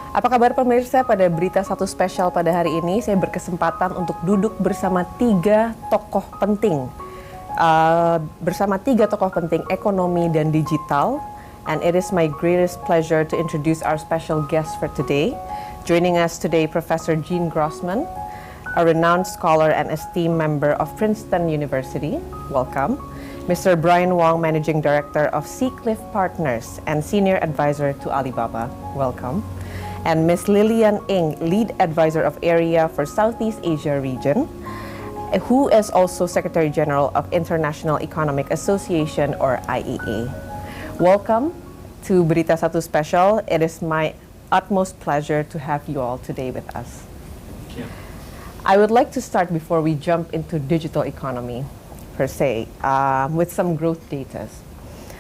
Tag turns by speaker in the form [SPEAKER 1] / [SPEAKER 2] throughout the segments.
[SPEAKER 1] Apa kabar pemirsa? Pada Berita Satu Spesial pada hari ini, saya berkesempatan untuk duduk bersama tiga tokoh penting. Ekonomi dan digital. And it is my greatest pleasure to introduce our special guest for today. Joining us today, Professor Jean Grossman, a renowned scholar and esteemed member of Princeton University. Welcome. Mr. Brian Wong, Managing Director of Seacliff Partners and Senior Advisor to Alibaba. Welcome. And Ms. Lillian Ng, Lead Advisor of Area for Southeast Asia Region, who is also Secretary General of International Economic Association, or IEA. Welcome to BeritaSatu Spesial. It is my utmost pleasure to have you all today with us.
[SPEAKER 2] Thank you.
[SPEAKER 1] I would like to start before we jump into digital economy, per se, with some growth data.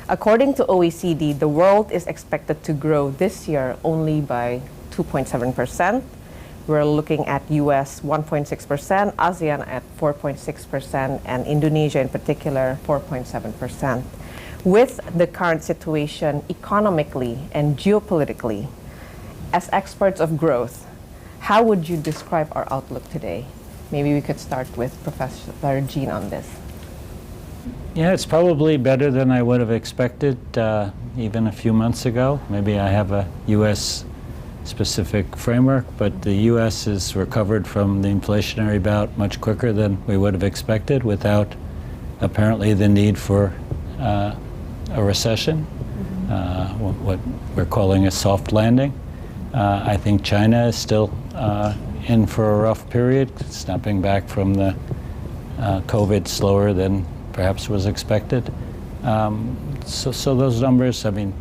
[SPEAKER 1] According to OECD, the world is expected to grow this year only by 2.7%. We're looking at US 1.6%, ASEAN at 4.6%, and Indonesia in particular 4.7%. With the current situation economically and geopolitically, as experts of growth, how would you describe our outlook today? Maybe we could start with Professor Jean on this.
[SPEAKER 2] Yeah, it's probably better than I would have expected even a few months ago. Maybe I have a U.S. specific framework, but the U.S. has recovered from the inflationary bout much quicker than we would have expected without apparently the need for a recession, what we're calling a soft landing. I think China is still in for a rough period, snapping back from the COVID slower than perhaps was expected. So those numbers, I mean,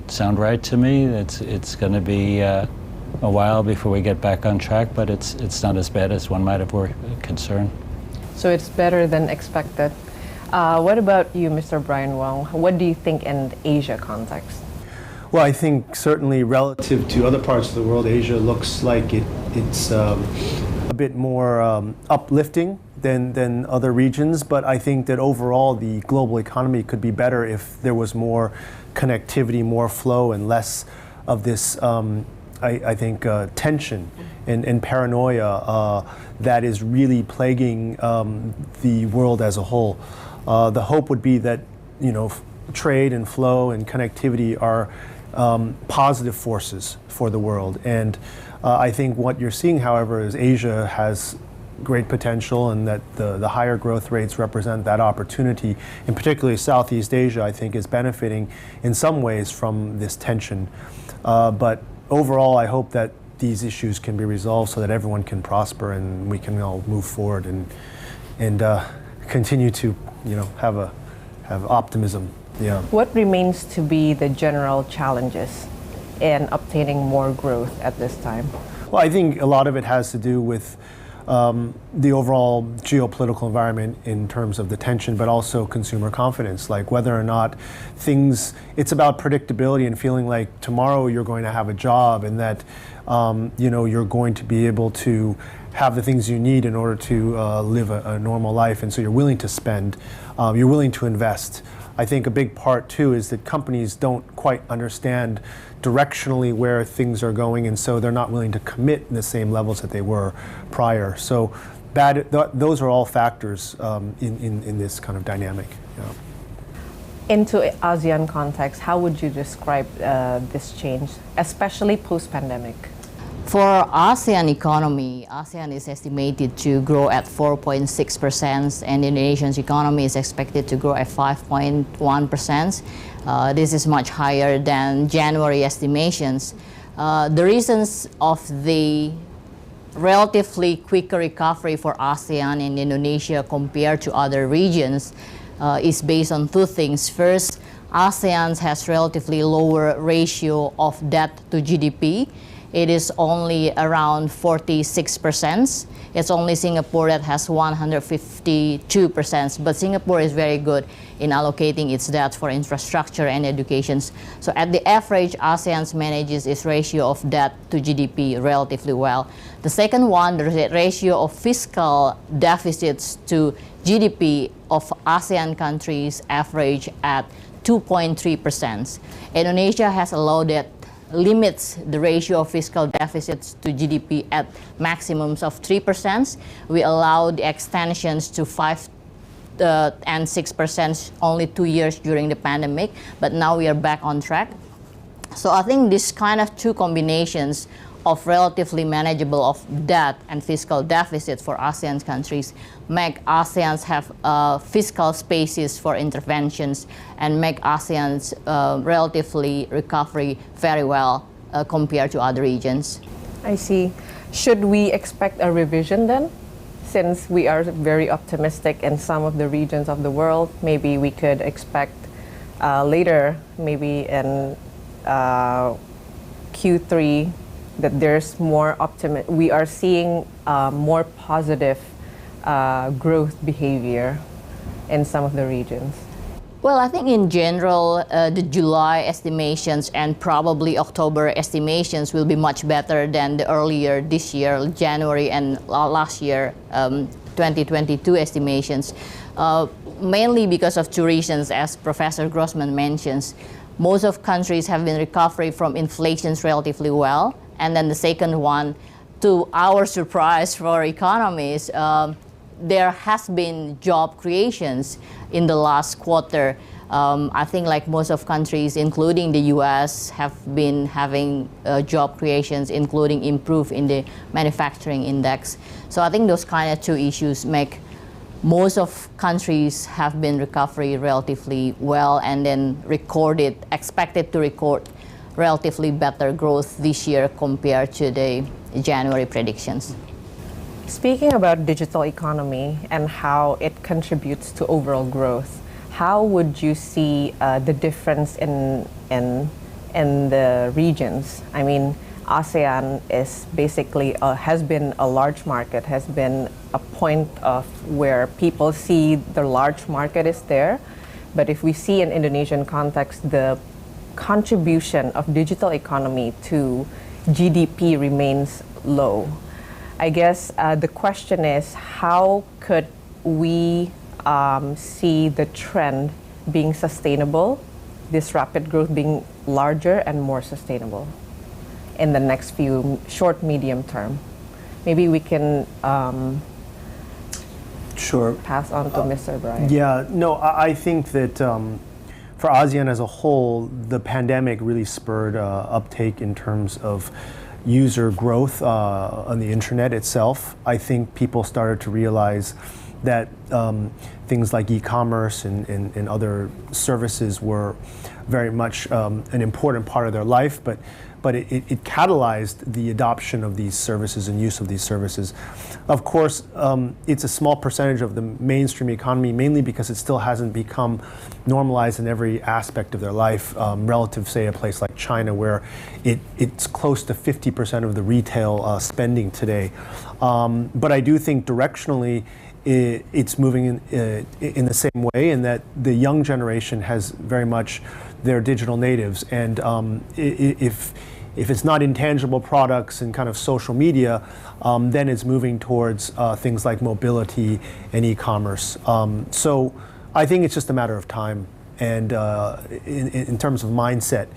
[SPEAKER 2] sound right to me. It's going to be a while before we get back on track, but it's not as bad as one might have were concerned.
[SPEAKER 1] So it's better than expected. What about you, Mr. Brian Wong? What do you think in Asia context?
[SPEAKER 3] Well, I think certainly relative to other parts of the world, Asia looks like it's a bit more uplifting than other regions, but I think that overall the global economy could be better if there was more connectivity, more flow, and less of this, I think, tension and paranoia that is really plaguing the world as a whole. The hope would be that, trade and flow and connectivity are positive forces for the world. And I think what you're seeing, however, is Asia has great potential, and that the higher growth rates represent that opportunity. And particularly Southeast Asia, I think, is benefiting in some ways from this tension. But overall, I hope that these issues can be resolved so that everyone can prosper and we can all move forward and continue to, have optimism. Yeah.
[SPEAKER 1] What remains to be the general challenges in obtaining more growth at this time?
[SPEAKER 3] Well, I think a lot of it has to do with the overall geopolitical environment in terms of the tension, but also consumer confidence, like whether or not it's about predictability and feeling like tomorrow you're going to have a job and that, you're going to be able to have the things you need in order to live a normal life. And so you're willing to spend, you're willing to invest. I think a big part too is that companies don't quite understand directionally where things are going, and so they're not willing to commit in the same levels that they were prior. So those are all factors in this kind of dynamic. Yeah.
[SPEAKER 1] Into ASEAN context, how would you describe this change, especially post-pandemic?
[SPEAKER 4] For ASEAN economy, ASEAN is estimated to grow at 4.6%, and Indonesia's economy is expected to grow at 5.1%. This is much higher than January estimations. The reasons of the relatively quicker recovery for ASEAN and Indonesia compared to other regions is based on two things. First, ASEAN has relatively lower ratio of debt to GDP. It is only around 46%. It's only Singapore that has 152%, but Singapore is very good in allocating its debt for infrastructure and education. So at the average, ASEAN manages its ratio of debt to GDP relatively well. The second one, the ratio of fiscal deficits to GDP of ASEAN countries average at 2.3%. Indonesia has a low debt limits the ratio of fiscal deficits to GDP at maximums of 3%. We allowed the extensions to 5 and 6% only 2 years during the pandemic, but now we are back on track. So I think this kind of two combinations of relatively manageable of debt and fiscal deficit for ASEAN countries make ASEANs have fiscal spaces for interventions and make ASEAN's relatively recovery very well compared to other regions.
[SPEAKER 1] I see. Should we expect a revision then? Since we are very optimistic in some of the regions of the world, maybe we could expect later, maybe in Q3, that there's more optimism. We are seeing more positive growth behavior in some of the regions.
[SPEAKER 4] Well, I think in general, the July estimations and probably October estimations will be much better than the earlier this year, January and last year, 2022 estimations, mainly because of two reasons, as Professor Grossman mentions. Most of countries have been recovering from inflations relatively well. And then the second one, to our surprise for economies, there has been job creations in the last quarter. I think like most of countries, including the US, have been having job creations, including improve in the manufacturing index. So I think those kind of two issues make most of countries have been recovering relatively well and then expected to record relatively better growth this year compared to the January predictions.
[SPEAKER 1] Speaking about digital economy and how it contributes to overall growth, how would you see the difference in the regions? I mean, ASEAN is basically has been a large market, has been a point of where people see the large market is there. But if we see in Indonesian context, the contribution of digital economy to GDP remains low. I guess the question is, how could we see the trend being sustainable, this rapid growth being larger and more sustainable in the next few short, medium term? Maybe we can
[SPEAKER 3] Sure.
[SPEAKER 1] pass on to Mr. Brian.
[SPEAKER 3] Yeah, no, I think that for ASEAN as a whole, the pandemic really spurred uptake in terms of user growth on the internet itself. I think people started to realize that things like e-commerce and other services were very much an important part of their life, but it catalyzed the adoption of these services and use of these services. Of course, it's a small percentage of the mainstream economy, mainly because it still hasn't become normalized in every aspect of their life, relative, say, a place like China, where it's close to 50% of the retail spending today. But I do think directionally, it's moving in the same way, in that the young generation has very much their digital natives, and if it's not intangible products and kind of social media, then it's moving towards things like mobility and e-commerce. So I think it's just a matter of time, and in terms of mindset,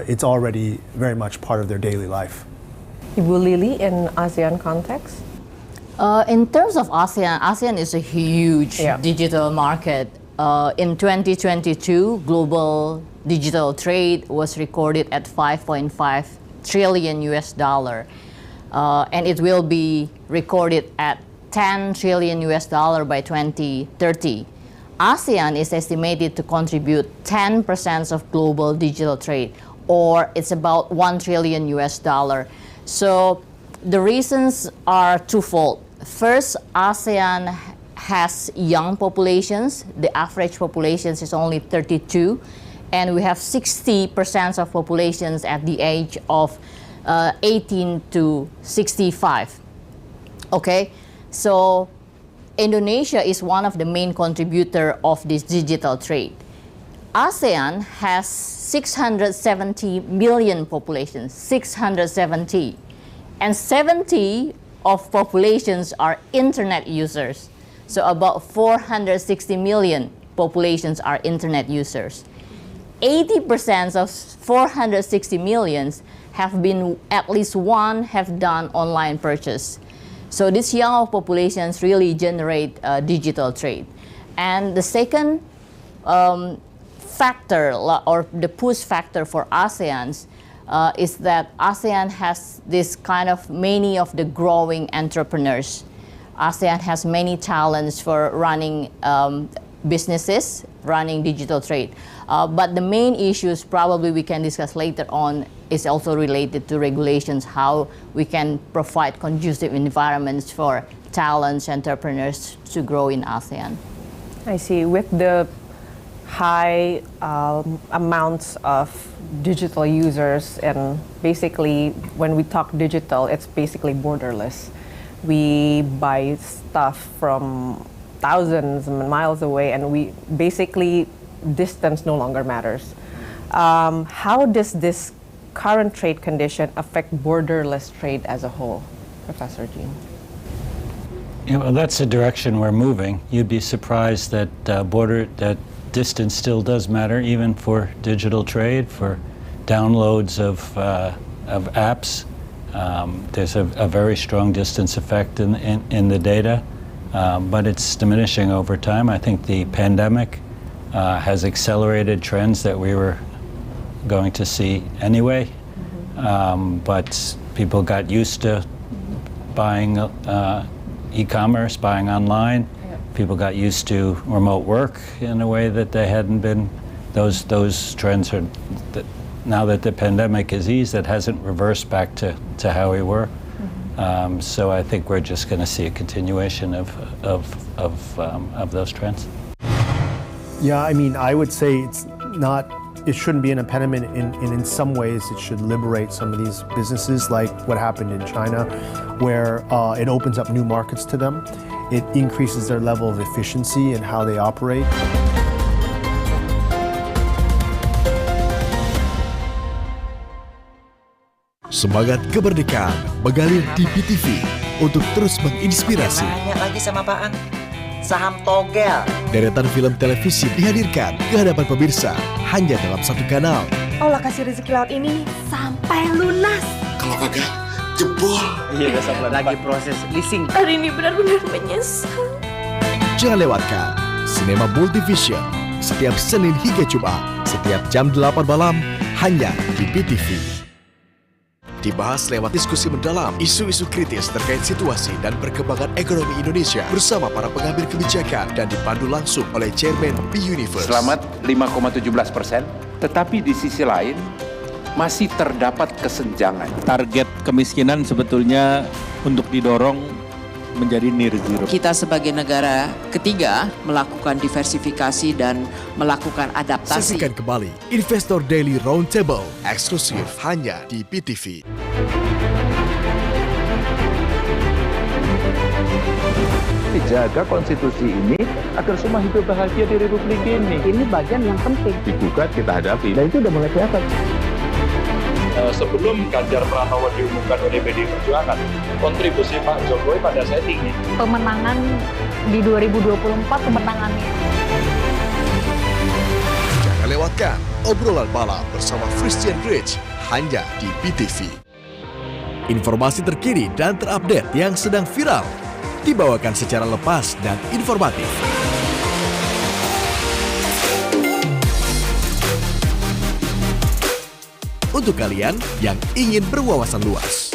[SPEAKER 3] it's already very much part of their daily life.
[SPEAKER 1] Ibu Lily, in ASEAN context?
[SPEAKER 4] In terms of ASEAN, ASEAN is a huge digital market. In 2022, global digital trade was recorded at 5.5 trillion US dollar, and it will be recorded at 10 trillion US dollar by 2030. ASEAN is estimated to contribute 10% of global digital trade, or it's about 1 trillion US dollar. So the reasons are twofold. First, ASEAN has young populations. The average population is only 32, and we have 60% of populations at the age of 18 to 65. Okay, so Indonesia is one of the main contributor of this digital trade. ASEAN has 670 million populations, 670, and 70 of populations are internet users. So about 460 million populations are internet users. 80% of 460 millions have been, at least one have done online purchase. So this young populations really generate digital trade. And the second factor, or the push factor for ASEAN, is that ASEAN has this kind of many of the growing entrepreneurs. ASEAN has many talents for running businesses, running digital trade. But the main issues probably we can discuss later on is also related to regulations, how we can provide conducive environments for talents, entrepreneurs to grow in ASEAN.
[SPEAKER 1] I see. With the high amounts of digital users, and basically when we talk digital, it's basically borderless. We buy stuff from thousands of miles away, and we basically, distance no longer matters. How does this current trade condition affect borderless trade as a whole, Professor Jean?
[SPEAKER 2] Yeah, well, that's the direction we're moving. You'd be surprised that that distance still does matter, even for digital trade, for downloads of apps. There's a very strong distance effect in the data, but it's diminishing over time. I think the pandemic has accelerated trends that we were going to see anyway, but people got used to buying e-commerce, buying online. People got used to remote work in a way that they hadn't been. Those trends are, now that the pandemic is eased, that hasn't reversed back to how we were. So I think we're just going to see a continuation of those trends.
[SPEAKER 3] Yeah, I mean, I would say it shouldn't be an impediment, in some ways it should liberate some of these businesses, like what happened in China, where it opens up new markets to them. It increases their level of efficiency and how they operate.
[SPEAKER 5] Semangat kemerdekaan mengalir di BTV untuk terus menginspirasi.
[SPEAKER 6] Nanya lagi sama Pak Ang. Saham togel.
[SPEAKER 5] Deretan film televisi dihadirkan ke hadapan pemirsa hanya dalam satu kanal.
[SPEAKER 7] Allah kasih rezeki laut ini sampai lunas.
[SPEAKER 5] Kalau kagak, jebol.
[SPEAKER 6] Iya, besok lagi proses leasing.
[SPEAKER 7] Hari ini benar-benar menyesal.
[SPEAKER 5] Jangan lewatkan Sinema Multivision setiap Senin hingga Jumat, setiap jam 8 malam hanya di BTV. Dibahas lewat diskusi mendalam isu-isu kritis terkait situasi dan perkembangan ekonomi Indonesia bersama para pengambil kebijakan dan dipandu langsung oleh Chairman B-Universe.
[SPEAKER 8] Selamat 5,17%, tetapi di sisi lain masih terdapat kesenjangan.
[SPEAKER 9] Target kemiskinan sebetulnya untuk didorong menjadi near zero.
[SPEAKER 10] Kita sebagai negara ketiga melakukan diversifikasi dan melakukan adaptasi.
[SPEAKER 5] Saksikan kembali Investor Daily Roundtable eksklusif hanya di BTV.
[SPEAKER 8] Jaga konstitusi ini agar semua hidup bahagia di Republik ini.
[SPEAKER 11] Ini bagian yang penting.
[SPEAKER 8] Digugat, kita hadapi.
[SPEAKER 11] Dan itu udah mulai kelihatan.
[SPEAKER 12] Sebelum Ganjar Pranowo diumumkan oleh PDI Perjuangan, kontribusi Pak Jokowi pada saya tinggi.
[SPEAKER 7] Pemenangan di 2024 kemenangannya.
[SPEAKER 5] Jangan lewatkan obrolan malam bersama Christian Rich hanya di BTV. Informasi terkini dan terupdate yang sedang viral dibawakan secara lepas dan informatif. Untuk kalian yang ingin berwawasan luas.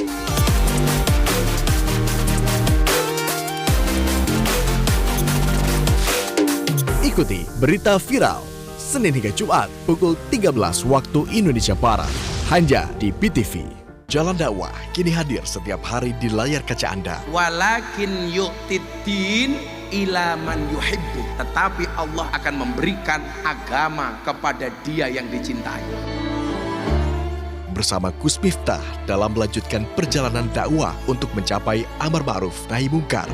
[SPEAKER 5] Ikuti Berita Viral, Senin hingga Jumat pukul 13 waktu Indonesia Barat, hanya di BTV. Jalan dakwah kini hadir setiap hari di layar kaca Anda.
[SPEAKER 13] Walakin yu'tiddin ila man yuhibbu. Tetapi Allah akan memberikan agama kepada dia yang dicintai.
[SPEAKER 5] Bersama Gus Miftah dalam melanjutkan perjalanan dakwah untuk mencapai amar ma'ruf nahi mungkar.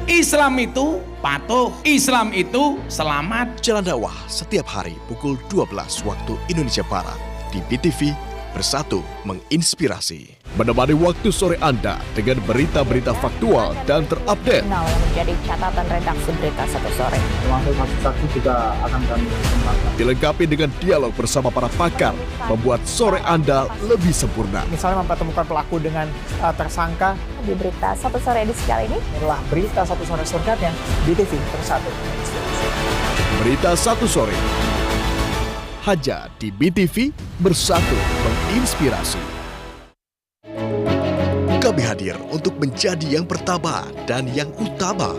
[SPEAKER 13] Islam itu patuh, Islam itu selamat.
[SPEAKER 5] Jalan dakwah setiap hari pukul 12 waktu Indonesia Barat di BTV. Bersatu menginspirasi. Menemani waktu sore Anda dengan berita-berita faktual dan terupdate.
[SPEAKER 7] Yang menjadi catatan redaksi Berita Satu Sore.
[SPEAKER 12] Termasuk saksi juga akan kami kembangkan.
[SPEAKER 5] Dilengkapi dengan dialog bersama para pakar, membuat sore Anda lebih sempurna.
[SPEAKER 14] Misalnya mempertemukan pelaku dengan tersangka.
[SPEAKER 7] Di Berita Satu Sore edisi kali ini
[SPEAKER 14] adalah Berita Satu Sore selengkapnya di TV Bersatu.
[SPEAKER 5] Berita Satu Sore hanya di BTV, Bersatu menginspirasi. Kami hadir untuk menjadi yang pertama dan yang utama.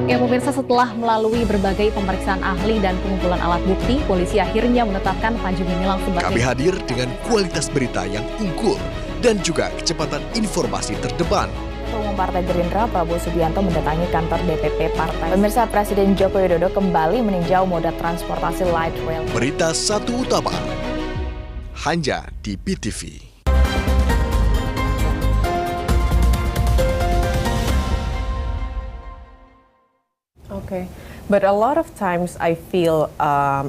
[SPEAKER 7] Ya pemirsa, setelah melalui berbagai pemeriksaan ahli dan pengumpulan alat bukti, polisi akhirnya menetapkan Panji Gumilang sebagai...
[SPEAKER 5] Kami hadir dengan kualitas berita yang unggul dan juga kecepatan informasi terdepan.
[SPEAKER 7] Ketua Umum Partai Gerindra Prabowo Subianto mendatangi kantor DPP Partai. Pemirsa, Presiden Joko Widodo kembali meninjau moda transportasi light rail.
[SPEAKER 5] Berita Satu Utama hanya di BTV.
[SPEAKER 1] Okay, but a lot of times I feel,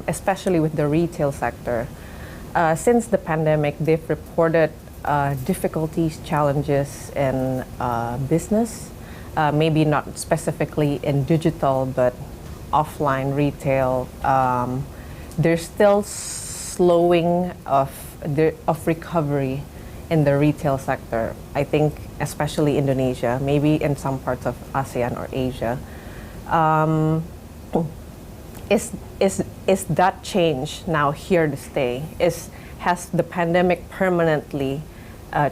[SPEAKER 1] especially with the retail sector, since the pandemic, they've reported difficulties, challenges in business, maybe not specifically in digital, but offline retail. There's still slowing of recovery in the retail sector. I think especially Indonesia, maybe in some parts of ASEAN or Asia. Is that change now here to stay? Has the pandemic permanently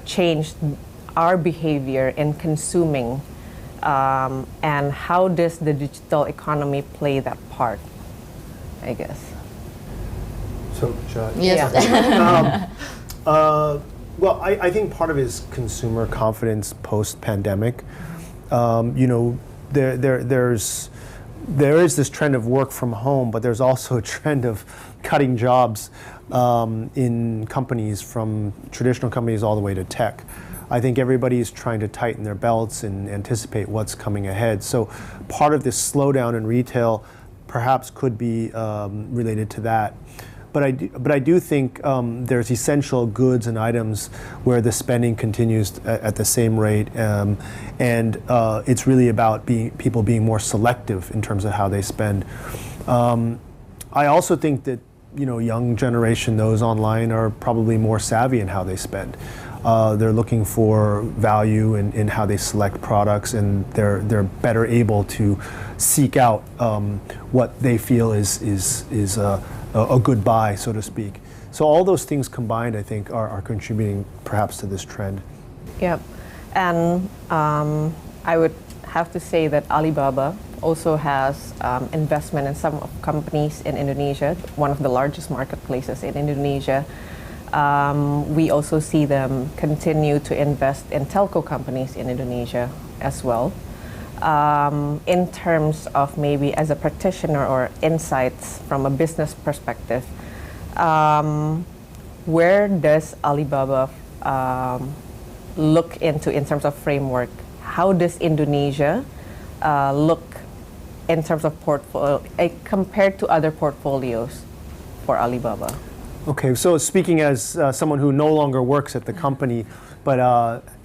[SPEAKER 1] changed our behavior in consuming, and how does the digital economy play that part, I guess?
[SPEAKER 3] So,
[SPEAKER 4] Yes.
[SPEAKER 3] Well, I think part of it is consumer confidence post-pandemic. There is this trend of work from home, but there's also a trend of cutting jobs in companies, from traditional companies all the way to tech. I think everybody is trying to tighten their belts and anticipate what's coming ahead. So part of this slowdown in retail perhaps could be related to that. But I do think there's essential goods and items where the spending continues at the same rate, and it's really about people being more selective in terms of how they spend. I also think that young generation, those online, are probably more savvy in how they spend. They're looking for value in how they select products, and they're better able to seek out what they feel is a good buy, so to speak. So all those things combined, I think, are contributing perhaps to this trend.
[SPEAKER 1] Yep, and I would have to say that Alibaba also has investment in some companies in Indonesia, one of the largest marketplaces in Indonesia. We also see them continue to invest in telco companies in Indonesia as well. In terms of maybe as a practitioner or insights from a business perspective, where does Alibaba look into in terms of framework? How does Indonesia look in terms of portfolio compared to other portfolios for Alibaba?
[SPEAKER 3] Okay, so speaking as someone who no longer works at the company, but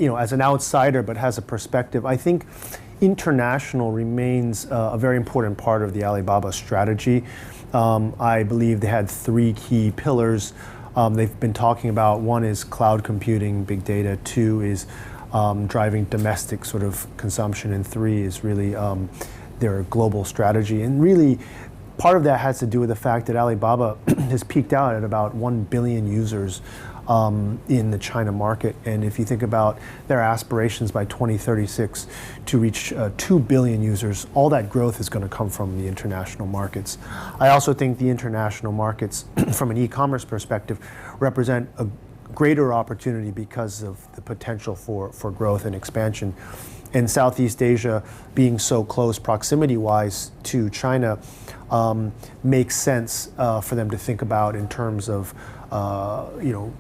[SPEAKER 3] as an outsider but has a perspective, I think international remains a very important part of the Alibaba strategy. I believe they had three key pillars they've been talking about. One is cloud computing, big data. Two is driving domestic sort of consumption. And three is really their global strategy. And really, part of that has to do with the fact that Alibaba has peaked out at about 1 billion users in the China market. And if you think about their aspirations by 2036 to reach 2 billion users, all that growth is going to come from the international markets. I also think the international markets, from an e-commerce perspective, represent a greater opportunity because of the potential for growth and expansion. And Southeast Asia, being so close proximity-wise to China, makes sense for them to think about in terms of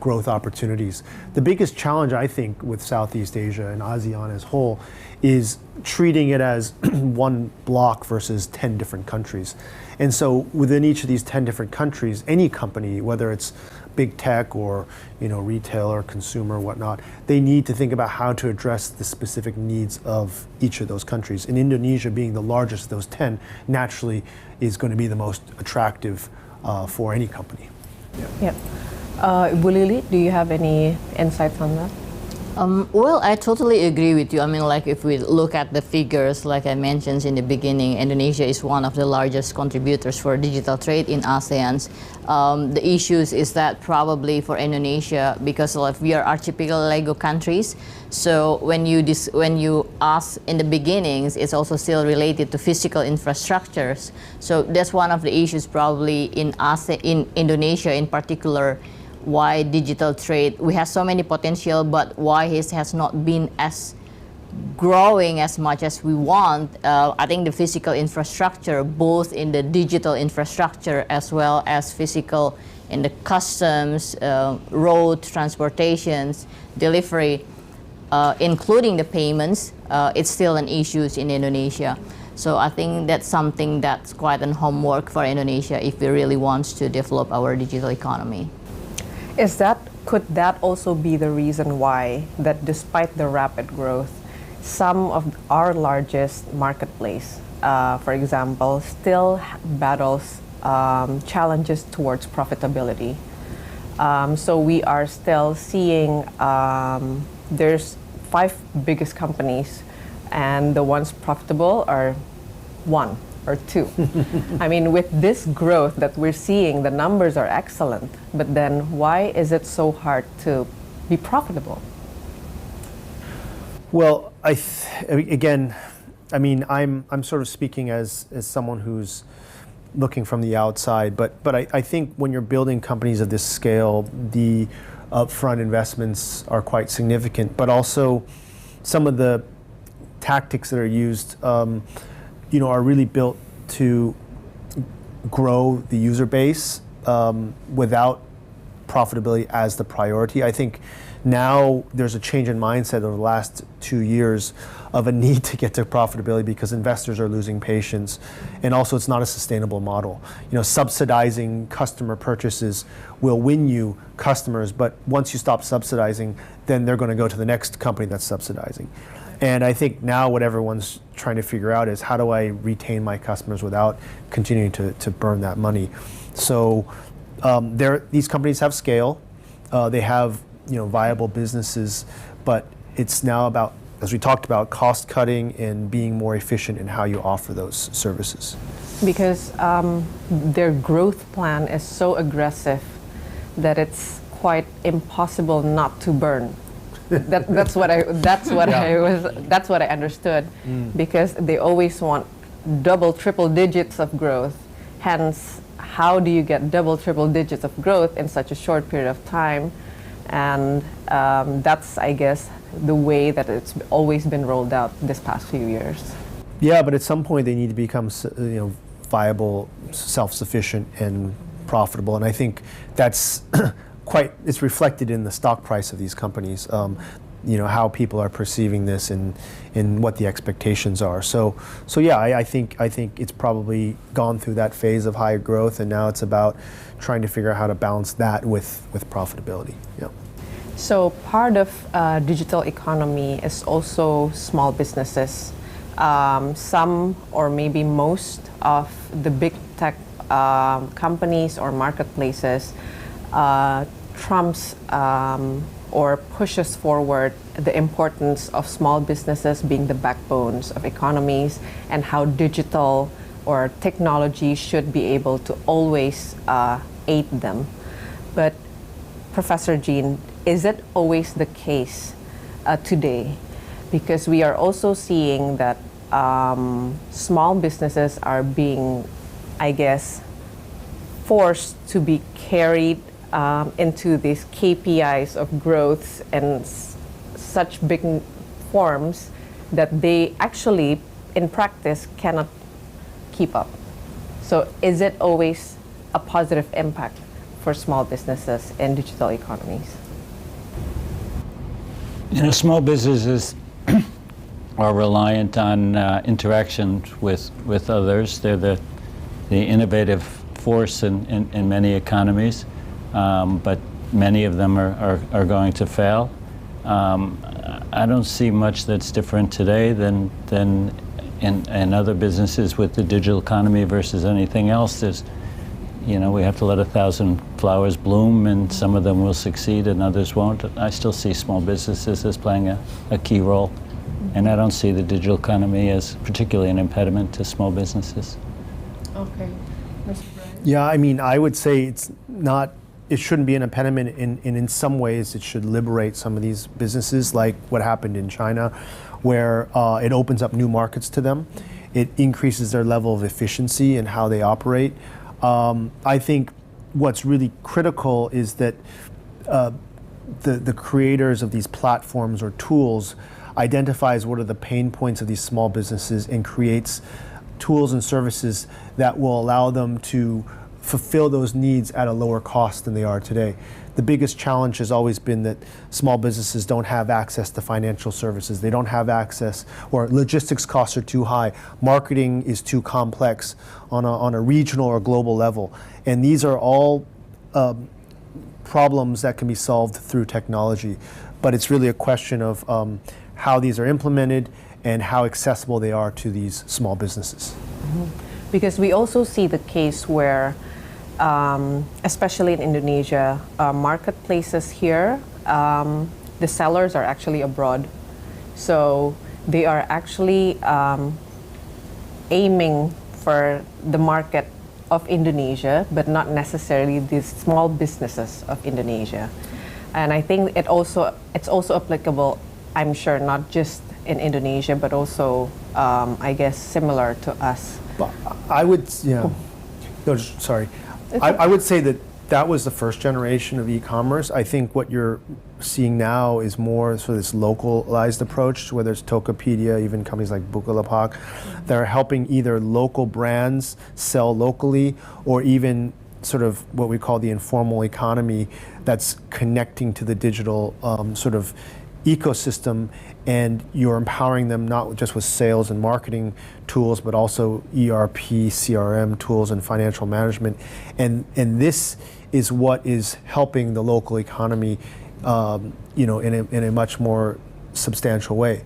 [SPEAKER 3] growth opportunities. The biggest challenge, I think, with Southeast Asia and ASEAN as whole is treating it as one block versus 10 different countries. And so within each of these 10 different countries, any company, whether it's big tech or retail or consumer, whatnot, they need to think about how to address the specific needs of each of those countries. And Indonesia, being the largest of those 10, naturally is going to be the most attractive for any company.
[SPEAKER 1] Yeah. Bu Lili, do you have any insights on that?
[SPEAKER 4] Well, I totally agree with you. I mean, like if we look at the figures, like I mentioned in the beginning, Indonesia is one of the largest contributors for digital trade in ASEAN. The issues is that probably for Indonesia, because we are archipelago countries, so when you ask in the beginnings, it's also still related to physical infrastructures. So that's one of the issues probably in Indonesia in particular. Why digital trade, we have so many potential, but why it has not been as growing as much as we want. I think the physical infrastructure, both in the digital infrastructure as well as physical in the customs, road, transportations, delivery, including the payments, it's still an issue in Indonesia. So I think that's something that's quite an homework for Indonesia if we really want to develop our digital economy.
[SPEAKER 1] Could that also be the reason why that despite the rapid growth, some of our largest marketplace, for example, still battles challenges towards profitability? So we are still seeing there's 5 biggest companies, and the ones profitable are 1 or 2. I mean, with this growth that we're seeing, the numbers are excellent, but then why is it so hard to be profitable?
[SPEAKER 3] Well, again, I mean, I'm sort of speaking as someone who's looking from the outside, but I think when you're building companies of this scale, the upfront investments are quite significant, but also some of the tactics that are used are really built to grow the user base without profitability as the priority. I think now there's a change in mindset over the last 2 years of a need to get to profitability because investors are losing patience, and also it's not a sustainable model. Subsidizing customer purchases will win you customers, but once you stop subsidizing, then they're going to go to the next company that's subsidizing. And I think now what everyone's trying to figure out is how do I retain my customers without continuing to burn that money. So these companies have scale, they have viable businesses, but it's now about, as we talked about, cost cutting and being more efficient in how you offer those services.
[SPEAKER 1] Because their growth plan is so aggressive that it's quite impossible not to burn. That's what I understood, because they always want double, triple digits of growth. Hence, how do you get double, triple digits of growth in such a short period of time? And that's, I guess, the way that it's always been rolled out this past few years.
[SPEAKER 3] Yeah, but at some point they need to become viable, self-sufficient, and profitable. And I think that's it's reflected in the stock price of these companies. How people are perceiving this and what the expectations are. So yeah, I think it's probably gone through that phase of high growth, and now it's about trying to figure out how to balance that with profitability. Yeah.
[SPEAKER 1] So part of digital economy is also small businesses. Some or maybe most of the big tech companies or marketplaces trumps or pushes forward the importance of small businesses being the backbones of economies, and how digital or technology should be able to always aid them. But Professor Jean, is it always the case today? Because we are also seeing that small businesses are being, I guess, forced to be carried into these KPIs of growth and such big forms that they actually, in practice, cannot keep up. So is it always a positive impact for small businesses in digital economies?
[SPEAKER 2] Small businesses are reliant on interaction with others. They're the innovative force in many economies. but many of them are going to fail. I don't see much that's different today than in other businesses with the digital economy versus anything else. There's, we have to let 1,000 flowers bloom, and some of them will succeed and others won't. I still see small businesses as playing a key role, and I don't see the digital economy as particularly an impediment to small businesses.
[SPEAKER 1] Okay. Mr. Brian?
[SPEAKER 3] Yeah, I mean, I would say it shouldn't be an impediment, in some ways it should liberate some of these businesses, like what happened in China, where it opens up new markets to them. It increases their level of efficiency and how they operate. I think what's really critical is that the creators of these platforms or tools identifies what are the pain points of these small businesses and creates tools and services that will allow them to fulfill those needs at a lower cost than they are today. The biggest challenge has always been that small businesses don't have access to financial services. They don't have access, or logistics costs are too high. Marketing is too complex on a regional or global level. And these are all problems that can be solved through technology. But it's really a question of how these are implemented and how accessible they are to these small businesses.
[SPEAKER 1] Mm-hmm. Because we also see the case where especially in Indonesia, marketplaces here, the sellers are actually abroad. So they are actually aiming for the market of Indonesia, but not necessarily the small businesses of Indonesia. And I think it's also applicable, I'm sure, not just in Indonesia, but also, I guess, similar to us.
[SPEAKER 3] I would, no, sorry. I would say that was the first generation of e-commerce. I think what you're seeing now is more sort of this localized approach, whether it's Tokopedia, even companies like Bukalapak, that are helping either local brands sell locally, or even sort of what we call the informal economy that's connecting to the digital sort of ecosystem, and you're empowering them not just with sales and marketing tools, but also ERP, CRM tools, and financial management. And this is what is helping the local economy, in a much more substantial way.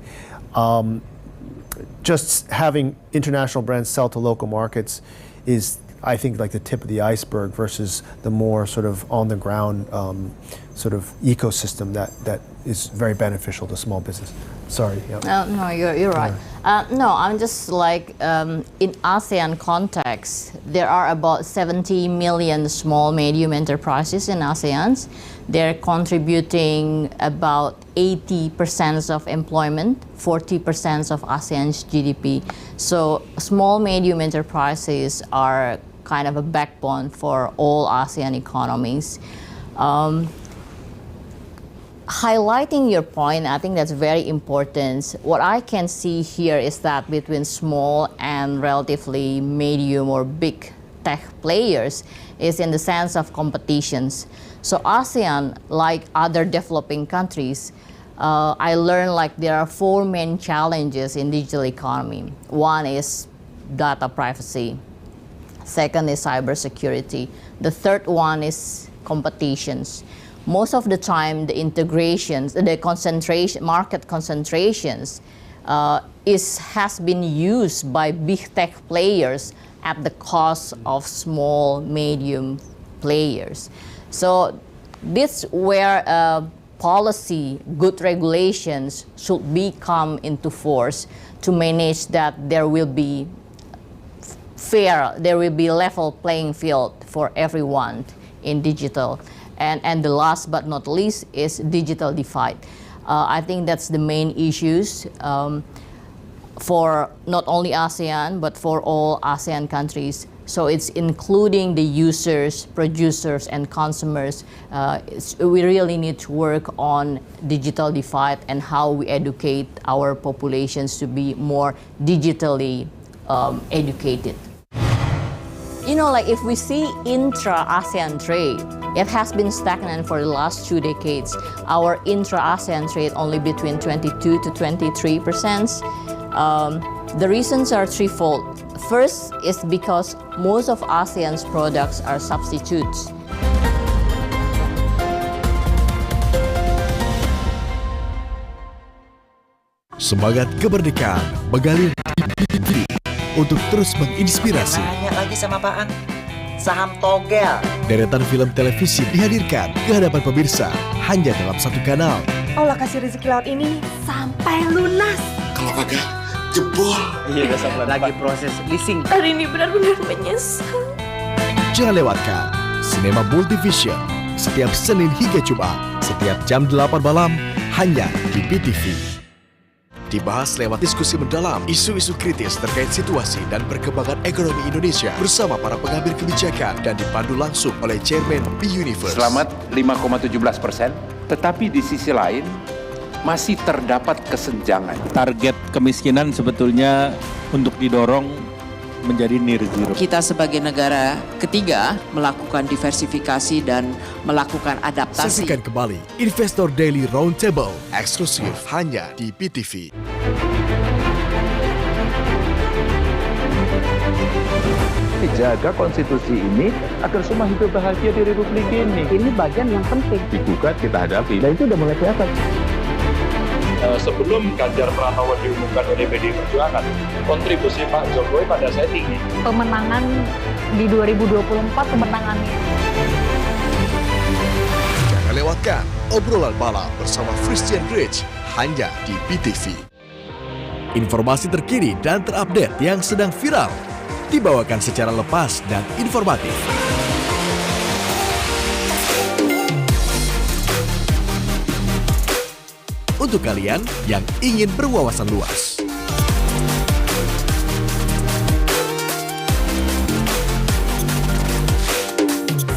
[SPEAKER 3] Just having international brands sell to local markets is, I think, like the tip of the iceberg versus the more sort of on the ground sort of ecosystem that is very beneficial to small business. Sorry. Yeah.
[SPEAKER 4] No, you're right. No, I'm just like, in ASEAN context, there are about 70 million small, medium enterprises in ASEAN. They're contributing about 80% of employment, 40% of ASEAN's GDP. So small, medium enterprises are kind of a backbone for all ASEAN economies. Highlighting your point, I think that's very important. What I can see here is that between small and relatively medium or big tech players is in the sense of competitions. So ASEAN, like other developing countries, I learned like there are 4 main challenges in digital economy. One is data privacy. Second is cybersecurity. The third one is competitions. Most of the time, the integrations, the concentration, market concentrations, has been used by big tech players at the cost of small, medium players. So this where policy, good regulations should be come into force to manage that there will be fair, there will be level playing field for everyone in digital. And the last but not least is digital divide. I think that's the main issues for not only ASEAN, but for all ASEAN countries. So it's including the users, producers, and consumers. We really need to work on digital divide and how we educate our populations to be more digitally educated. Like if we see intra-ASEAN trade, it has been stagnant for the last 2 decades. Our intra-ASEAN trade only between 22 to 23%. The reasons are threefold. First is because most of ASEAN's products are substitutes.
[SPEAKER 5] Semangat kemerdekaan mengalir di BTV untuk terus menginspirasi.
[SPEAKER 6] Banyak lagi sama Pak Ang. Saham togel.
[SPEAKER 5] Deretan film televisi dihadirkan ke hadapan pemirsa hanya dalam satu kanal.
[SPEAKER 15] Allah kasih rezeki laut ini sampai lunas.
[SPEAKER 5] Kalau kagak, jebol.
[SPEAKER 6] Iya, besok lagi proses leasing.
[SPEAKER 15] Hari ini benar-benar menyesal.
[SPEAKER 5] Jangan lewatkan Sinema Multivision setiap Senin hingga Jumat, setiap jam 8 malam hanya di BTV. Dibahas lewat diskusi mendalam isu-isu kritis terkait situasi dan perkembangan ekonomi Indonesia bersama para pengambil kebijakan dan dipandu langsung oleh Chairman B-Universe.
[SPEAKER 8] Selamat 5,17%, tetapi di sisi lain masih terdapat kesenjangan.
[SPEAKER 9] Target kemiskinan sebetulnya untuk didorong menjadi near zero.
[SPEAKER 10] Kita sebagai negara ketiga melakukan diversifikasi dan melakukan adaptasi.
[SPEAKER 5] Saksikan kembali Investor Daily Roundtable eksklusif hanya di BTV.
[SPEAKER 12] Jaga konstitusi ini agar semua hidup bahagia di Republik ini.
[SPEAKER 11] Ini bagian yang penting.
[SPEAKER 12] Digugat kita hadapi.
[SPEAKER 11] Dan itu udah mulai kelihatan.
[SPEAKER 12] Sebelum Ganjar Pranowo diumumkan oleh PDI Perjuangan, kontribusi Pak Jokowi pada saya tinggi.
[SPEAKER 7] Pemenangan di 2024 kemenangannya.
[SPEAKER 5] Jangan lewatkan obrolan malam bersama Christian Rich hanya di BTV. Informasi terkini dan terupdate yang sedang viral dibawakan secara lepas dan informatif. Untuk kalian yang ingin berwawasan luas.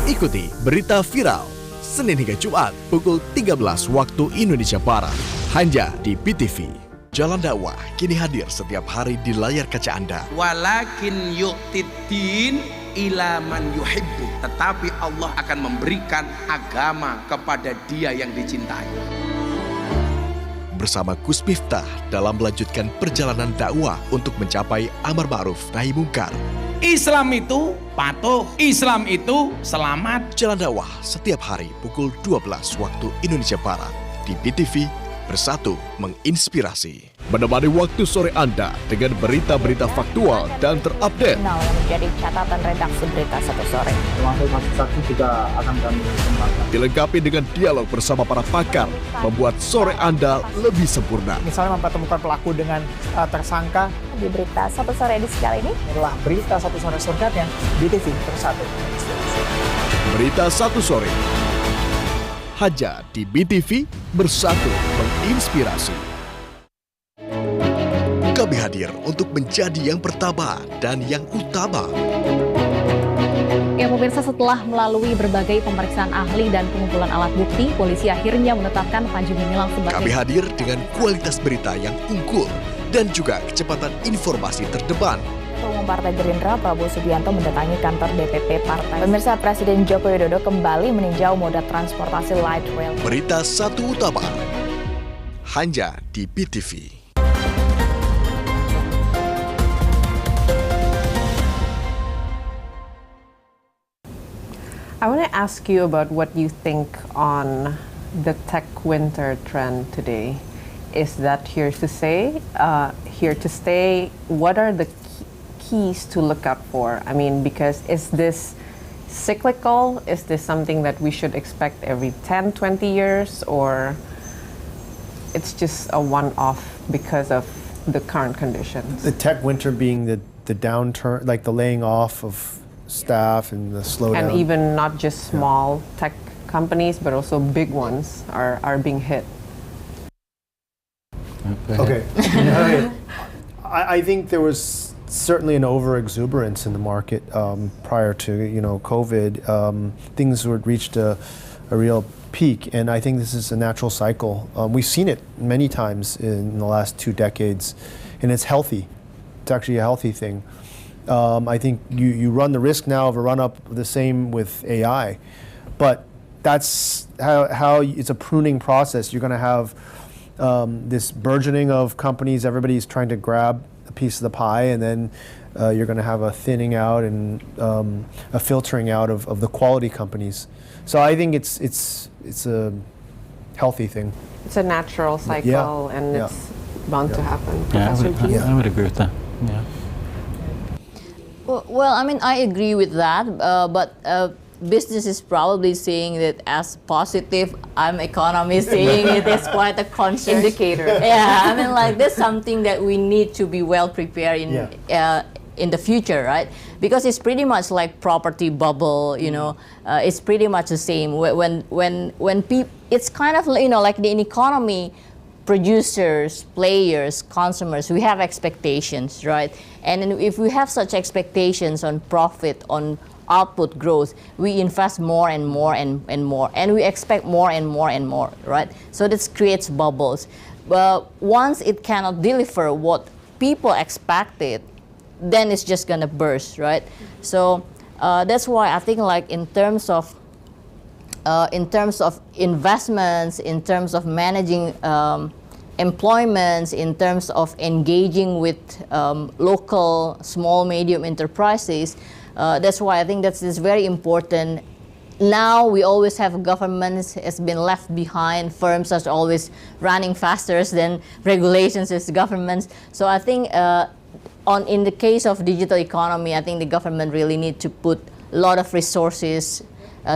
[SPEAKER 5] Ikuti berita viral Senin hingga Jumat pukul 13 waktu Indonesia Barat hanya di BTV. Jalan dakwah kini hadir setiap hari di layar kaca Anda.
[SPEAKER 13] Walakin yu'tiddin ila man yuhibbu. Tetapi Allah akan memberikan agama kepada dia yang dicintai.
[SPEAKER 5] Bersama Gus Miftah dalam melanjutkan perjalanan dakwah untuk mencapai amar ma'ruf nahi mungkar.
[SPEAKER 13] Islam itu patuh, Islam itu selamat.
[SPEAKER 5] Jalan dakwah setiap hari pukul 12 waktu Indonesia Barat di BTV. Bersatu menginspirasi. Menemani waktu sore Anda dengan berita-berita faktual dan terupdate.
[SPEAKER 15] Yang menjadi catatan redaksi BeritaSatu sore.
[SPEAKER 14] Termasuk saksi juga akan kami kembangkan.
[SPEAKER 5] Dilengkapi dengan dialog bersama para pakar, membuat sore Anda lebih sempurna.
[SPEAKER 14] Misalnya mempertemukan pelaku dengan tersangka.
[SPEAKER 15] Di BeritaSatu sore edisi kali ini
[SPEAKER 14] adalah BeritaSatu sore selengkapnya BTV Bersatu.
[SPEAKER 5] BeritaSatu sore hanya di BTV. Bersatu menginspirasi. Kami hadir untuk menjadi yang pertama dan yang utama.
[SPEAKER 7] Ya pemirsa, setelah melalui berbagai pemeriksaan ahli dan pengumpulan alat bukti, polisi akhirnya menetapkan Panji Gumilang sebagai...
[SPEAKER 5] Kami hadir dengan kualitas berita yang unggul dan juga kecepatan informasi terdepan.
[SPEAKER 15] Ketua Umum Partai Gerindra Prabowo Subianto mendatangi kantor DPP Partai. Pemirsa, Presiden Joko Widodo kembali meninjau moda transportasi light rail.
[SPEAKER 5] Berita satu utama hanya di BTV.
[SPEAKER 1] I want to ask you about what you think on the tech winter trend today. Is that here to stay? What are the keys to look out for? I mean, because is this cyclical? Is this something that we should expect every 10, 20 years? Or it's just a one-off because of the current conditions?
[SPEAKER 3] The tech winter being the downturn, like the laying off of staff and the slowdown.
[SPEAKER 1] And even not just small tech companies, but also big ones are being hit.
[SPEAKER 3] Okay. I think there was certainly an over-exuberance in the market prior to COVID. Things had reached a real peak, and I think this is a natural cycle. We've seen it many times in the last 2 decades, and it's healthy. It's actually a healthy thing. I think you run the risk now of a run-up the same with AI, but that's how it's a pruning process. You're going to have this burgeoning of companies. Everybody's trying to grab a piece of the pie, and then you're going to have a thinning out and a filtering out of the quality companies. So I think it's a healthy thing.
[SPEAKER 1] It's a natural cycle, and it's bound to happen.
[SPEAKER 2] Yeah,
[SPEAKER 1] Professor Jean?
[SPEAKER 2] I would agree with that. Yeah.
[SPEAKER 4] Well, I mean, I agree with that, but business is probably seeing it as positive. I'm economy seeing it as quite a concern.
[SPEAKER 1] Indicator.
[SPEAKER 4] Yeah, I mean, like, that's something that we need to be well prepared in the future, right? Because it's pretty much like property bubble, you know. It's pretty much the same. When people, it's kind of, you know, like in economy, producers, players, consumers, we have expectations, right? And if we have such expectations on profit, on output growth, we invest more and more and more, and we expect more and more and more, right? So this creates bubbles. But once it cannot deliver what people expected, then it's just gonna burst, right? So that's why I think, like, in terms of investments, in terms of managing employments, in terms of engaging with local small, medium enterprises, that's why I think that is very important. Now we always have governments has been left behind. Firms are always running faster than regulations as governments. So I think in the case of digital economy, I think the government really need to put a lot of resources,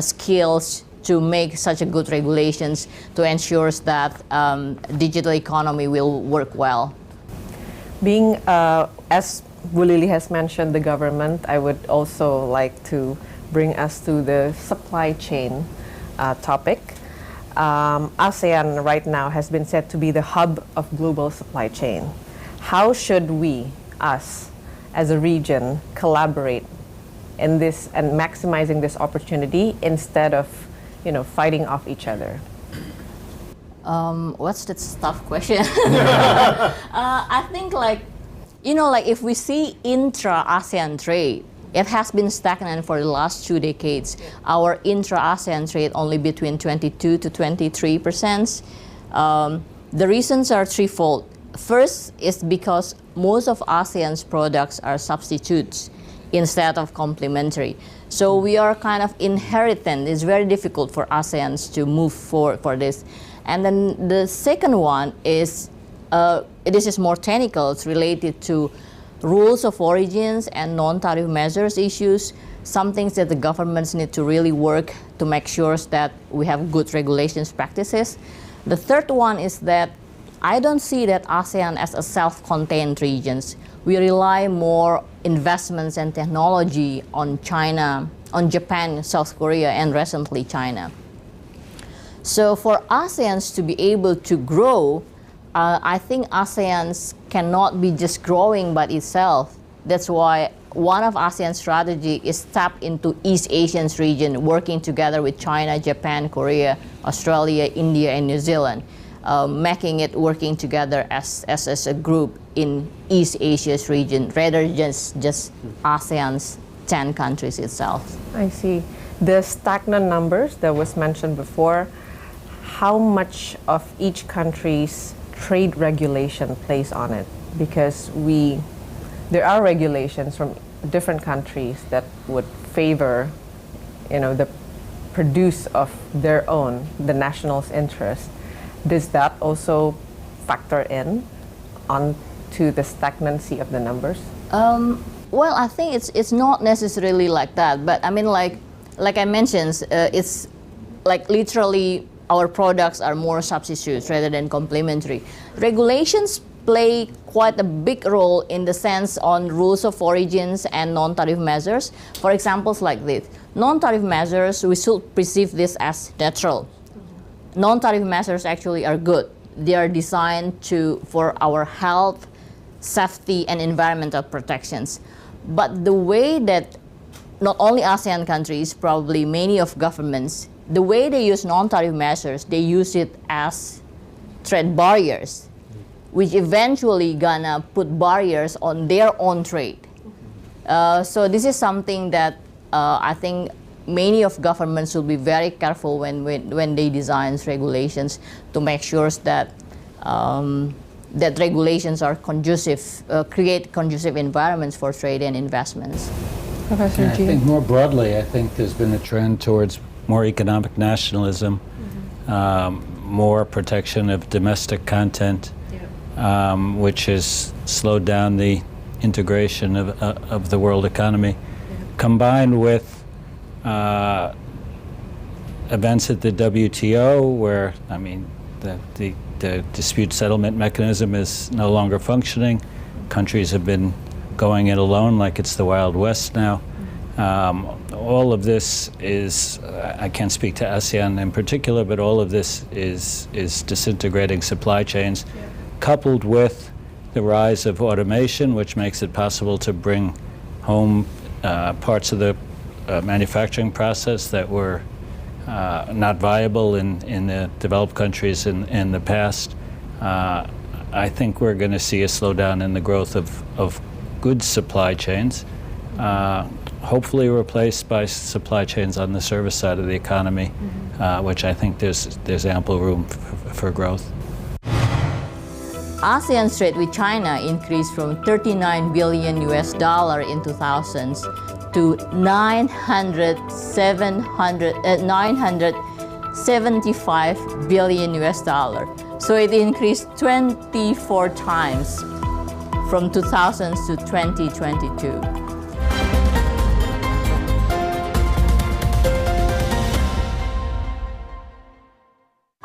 [SPEAKER 4] skills to make such a good regulations to ensure that digital economy will work well.
[SPEAKER 1] Being, as Bulili has mentioned, the government, I would also like to bring us to the supply chain topic. ASEAN right now has been said to be the hub of global supply chain. How should we, us, as a region, collaborate in this and maximizing this opportunity instead of, you know, fighting off each other?
[SPEAKER 4] What's that tough question? I think, like, you know, like, if we see intra-ASEAN trade, it has been stagnant for the last 2 decades. Our intra-ASEAN trade only between 22 to 23%. The reasons are threefold. First is because most of ASEAN's products are substitutes instead of complementary. So we are kind of inheritant. It's very difficult for ASEANs to move forward for this. And then the second one is, this is more technical. It's related to rules of origins and non-tariff measures issues, some things that the governments need to really work to make sure that we have good regulations practices. The third one is that I don't see that ASEAN as a self-contained regions. We rely more investments and technology on China, on Japan, South Korea, and recently China. So for ASEANs to be able to grow, I think ASEANs cannot be just growing by itself. That's why one of ASEAN's strategy is tap into East Asian's region, working together with China, Japan, Korea, Australia, India, and New Zealand, making it working together as a group in East Asia's region, rather than just ASEAN's 10 countries itself.
[SPEAKER 1] I see. The stagnant numbers that was mentioned before, how much of each country's trade regulation plays on it? Because there are regulations from different countries that would favor, you know, the produce of their own, the national's interest. Does that also factor in onto the stagnancy of the numbers?
[SPEAKER 4] Well, I think it's not necessarily like that, but I mean, like I mentioned, it's like literally our products are more substitutes rather than complementary. Regulations play quite a big role in the sense on rules of origins and non-tariff measures. For examples like this, non-tariff measures, we should perceive this as neutral. Non-tariff measures actually are good. They are designed for our health, safety, and environmental protections. But the way that not only ASEAN countries, probably many of governments, the way they use non-tariff measures, they use it as trade barriers, which eventually gonna put barriers on their own trade. So this is something that I think many of governments should be very careful when they design regulations to make sure that that regulations are conducive, create conducive environments for trade and investments.
[SPEAKER 1] Professor
[SPEAKER 2] I think more broadly, I think there's been a trend towards more economic nationalism, more protection of domestic content, which has slowed down the integration of the world economy, combined with events at the WTO, where the dispute settlement mechanism is no longer functioning. Countries have been going it alone like it's the Wild West now. All of this is, I can't speak to ASEAN in particular, but all of this is disintegrating supply chains, coupled with the rise of automation, which makes it possible to bring home parts of the manufacturing process that were not viable in the developed countries in the past. I think we're going to see a slowdown in the growth of goods supply chains, hopefully replaced by supply chains on the service side of the economy, which I think there's ample room for growth.
[SPEAKER 4] ASEAN's trade with China increased from $39 billion in 2000 to $975 billion. So it increased 24 times from 2000 to 2022.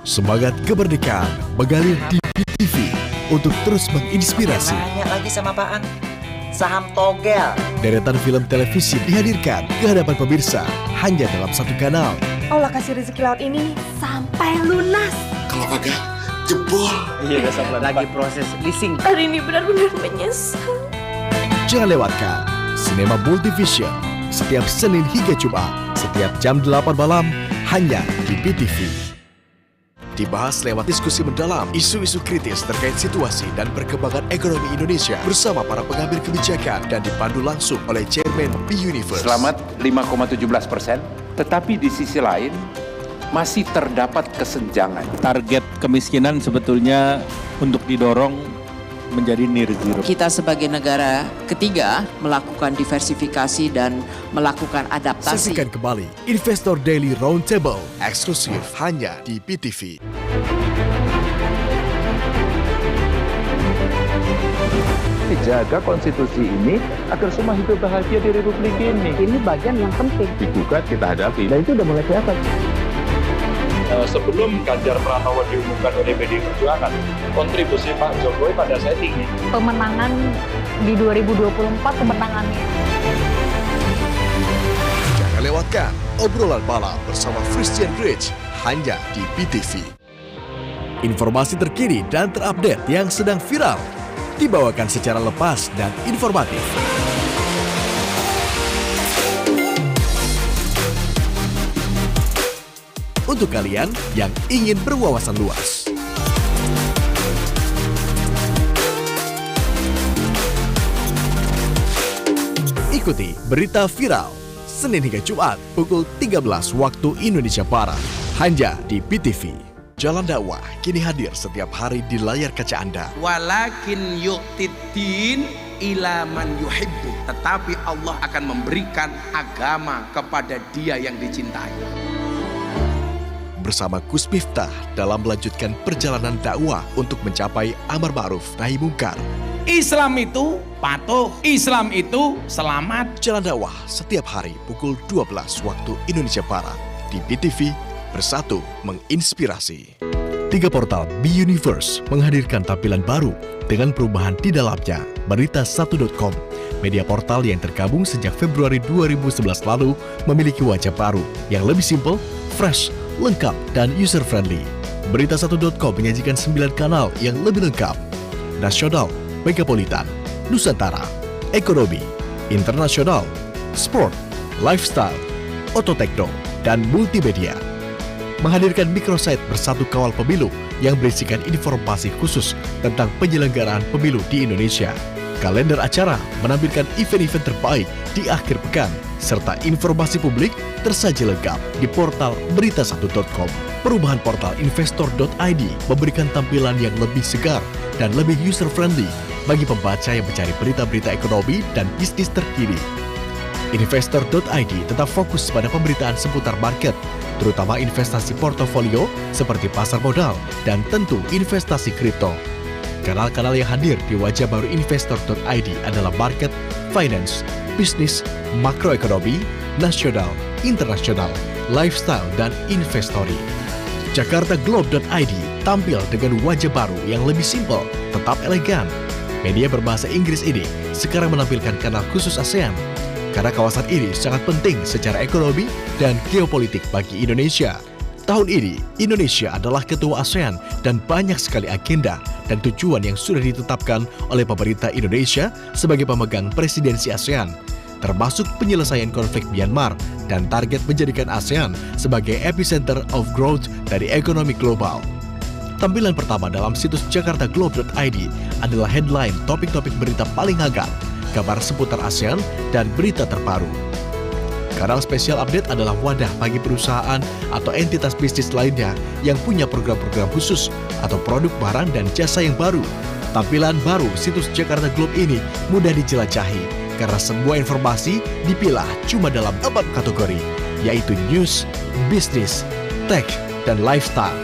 [SPEAKER 5] Semangat kemerdekaan mengalir di BTV untuk terus menginspirasi.
[SPEAKER 6] Nanya lagi sama apaan? Saham togel.
[SPEAKER 5] Deretan film televisi dihadirkan ke hadapan pemirsa hanya dalam satu kanal.
[SPEAKER 11] Allah kasih rezeki laut ini sampai lunas.
[SPEAKER 5] Kalau kagak, jebol.
[SPEAKER 6] Iya, lagi proses leasing.
[SPEAKER 11] Hari ini benar-benar menyesal.
[SPEAKER 5] Jangan lewatkan Sinema Multivision setiap Senin hingga Jumat, setiap jam 8 malam hanya di BTV. Dibahas lewat diskusi mendalam isu-isu kritis terkait situasi dan perkembangan ekonomi Indonesia bersama para pengambil kebijakan dan dipandu langsung oleh Chairman B-Universe.
[SPEAKER 8] Selamat 5,17%, tetapi di sisi lain masih terdapat kesenjangan.
[SPEAKER 9] Target kemiskinan sebetulnya untuk didorong menjadi near zero.
[SPEAKER 10] Kita sebagai negara ketiga melakukan diversifikasi dan melakukan adaptasi.
[SPEAKER 5] Saksikan kembali Investor Daily Roundtable eksklusif hanya di BTV.
[SPEAKER 12] Jaga konstitusi ini agar semua hidup bahagia di Republik ini.
[SPEAKER 11] Ini bagian yang penting.
[SPEAKER 12] Digugat, kita hadapi.
[SPEAKER 11] Dan itu udah mulai kelihatan.
[SPEAKER 16] Sebelum Ganjar Pranowo diumumkan oleh PDI Perjuangan, kontribusi Pak Jokowi pada saya tinggi.
[SPEAKER 7] Pemenangan di 2024 kemenangannya.
[SPEAKER 5] Jangan lewatkan obrolan malam bersama Christian Bridge hanya di BTV. Informasi terkini dan terupdate yang sedang viral dibawakan secara lepas dan informatif. Untuk kalian yang ingin berwawasan luas. Ikuti Berita Viral Senin hingga Jumat pukul 13 waktu Indonesia Barat hanya di BTV. Jalan dakwah kini hadir setiap hari di layar kaca Anda.
[SPEAKER 13] Walakin yu'tiddin ila man yuhibbu. Tetapi Allah akan memberikan agama kepada dia yang dicintai.
[SPEAKER 5] Bersama Gus Miftah dalam melanjutkan perjalanan dakwah untuk mencapai amar ma'ruf nahi mungkar.
[SPEAKER 13] Islam itu patuh, Islam itu selamat.
[SPEAKER 5] Jalan dakwah setiap hari pukul 12 waktu Indonesia Barat di BTV. Bersatu menginspirasi. 3 portal B-Universe menghadirkan tampilan baru dengan perubahan di dalamnya. BeritaSatu.com, media portal yang tergabung sejak Februari 2011 lalu, memiliki wajah baru yang lebih simpel, fresh, lengkap, dan user-friendly. BeritaSatu.com menyajikan 9 kanal yang lebih lengkap. Nasional, Megapolitan, Nusantara, Ekonomi, Internasional, Sport, Lifestyle, Ototekno, dan Multimedia. Menghadirkan microsite Bersatu Kawal Pemilu yang berisikan informasi khusus tentang penyelenggaraan pemilu di Indonesia. Kalender acara menampilkan event-event terbaik di akhir pekan, serta informasi publik tersaji lengkap di portal BeritaSatu.com. Perubahan portal investor.id memberikan tampilan yang lebih segar dan lebih user-friendly bagi pembaca yang mencari berita-berita ekonomi dan bisnis terkini. Investor.id tetap fokus pada pemberitaan seputar market, terutama investasi portofolio seperti pasar modal dan tentu investasi kripto. Kanal-kanal yang hadir di wajah baru investor.id adalah market, finance, bisnis, makroekonomi, nasional, internasional, lifestyle, dan investori. JakartaGlobe.id tampil dengan wajah baru yang lebih simpel, tetap elegan. Media berbahasa Inggris ini sekarang menampilkan kanal khusus ASEAN, karena kawasan ini sangat penting secara ekonomi dan geopolitik bagi Indonesia. Tahun ini, Indonesia adalah ketua ASEAN dan banyak sekali agenda dan tujuan yang sudah ditetapkan oleh pemerintah Indonesia sebagai pemegang presidensi ASEAN, termasuk penyelesaian konflik Myanmar dan target menjadikan ASEAN sebagai epicenter of growth dari ekonomi global. Tampilan pertama dalam situs jakartaglobe.id adalah headline topik-topik berita paling hangat, kabar seputar ASEAN, dan berita terbaru. Kanal Spesial Update adalah wadah bagi perusahaan atau entitas bisnis lainnya yang punya program-program khusus atau produk barang dan jasa yang baru. Tampilan baru situs Jakarta Globe ini mudah dijelajahi karena semua informasi dipilah cuma dalam 4 kategori, yaitu news, bisnis, tech, dan lifestyle.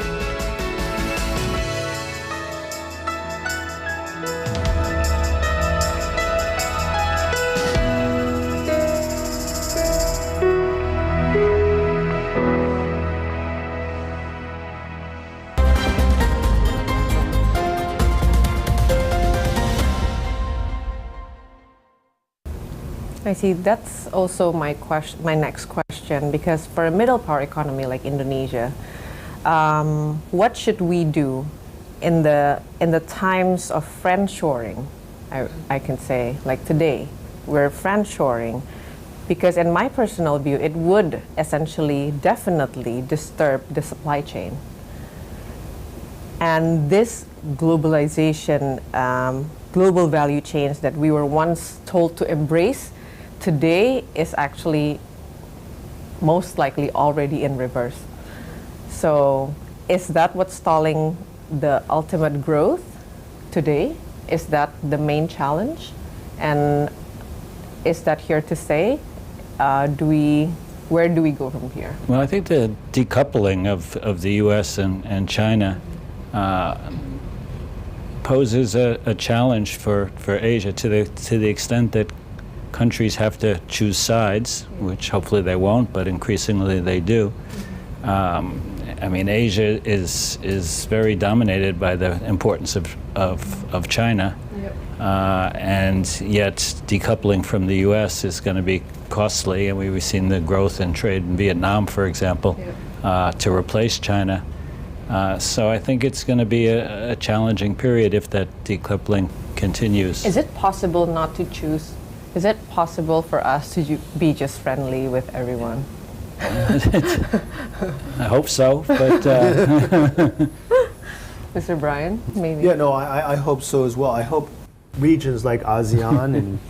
[SPEAKER 1] I see. That's also my next question, because for a middle power economy like Indonesia, what should we do in the times of friendshoring? I can say, like today, we're friendshoring, because in my personal view, it would essentially definitely disturb the supply chain. And this globalization, global value chains that we were once told to embrace, today is actually most likely already in reverse. So is that what's stalling the ultimate growth today? Is that the main challenge? And is that here to stay? Where do we go from here?
[SPEAKER 2] Well, I think the decoupling of the U.S. and China poses a challenge for Asia to the extent that countries have to choose sides, which hopefully they won't, but increasingly they do. I mean, Asia is very dominated by the importance of China, and yet decoupling from the U.S. is going to be costly, and we've seen the growth in trade in Vietnam, for example, to replace China. So I think it's going to be a challenging period if that decoupling continues.
[SPEAKER 1] Is it possible not to choose? Is it possible for us to be just friendly with everyone?
[SPEAKER 2] I hope so, but
[SPEAKER 1] Mr. Brian, maybe.
[SPEAKER 3] Yeah, no, I hope so as well. I hope regions like ASEAN and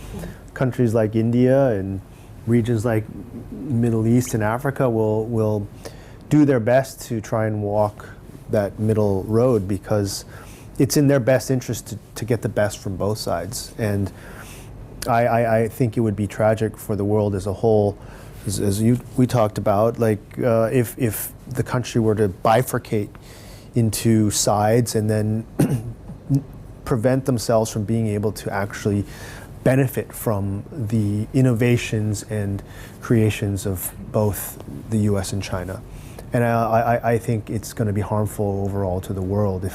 [SPEAKER 3] countries like India and regions like Middle East and Africa will do their best to try and walk that middle road, because it's in their best interest to get the best from both sides. And I think it would be tragic for the world as a whole, as we talked about, like if the country were to bifurcate into sides and then prevent themselves from being able to actually benefit from the innovations and creations of both the US and China. And I think it's going to be harmful overall to the world